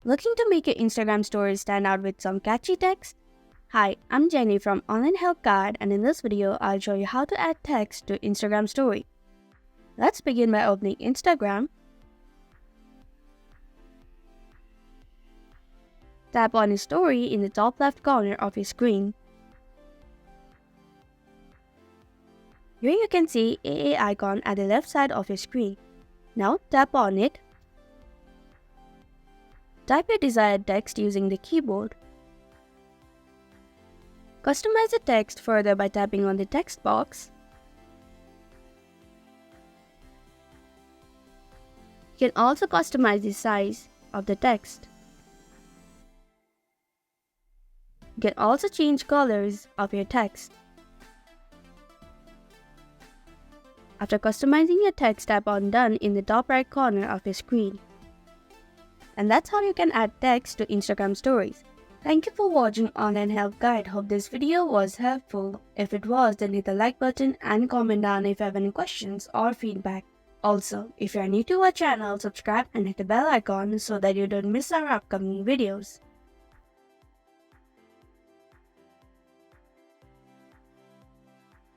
Looking to make your Instagram stories stand out with some catchy text? Hi, I'm Jenny from Online Help Guide, and in this video, I'll show you how to add text to Instagram story. Let's begin by opening Instagram. Tap on a story in the top left corner of your screen. Here you can see AA icon at the left side of your screen. Now tap on it. Type your desired text using the keyboard. Customize the text further by tapping on the text box. You can also customize the size of the text. You can also change colors of your text. After customizing your text, tap on Done in the top right corner of your screen. And that's how you can add text to Instagram stories. Thank you for watching Online Help Guide. Hope this video was helpful. If it was, then hit the like button and comment down if you have any questions or feedback. Also, if you are new to our channel, subscribe and hit the bell icon so that you don't miss our upcoming videos.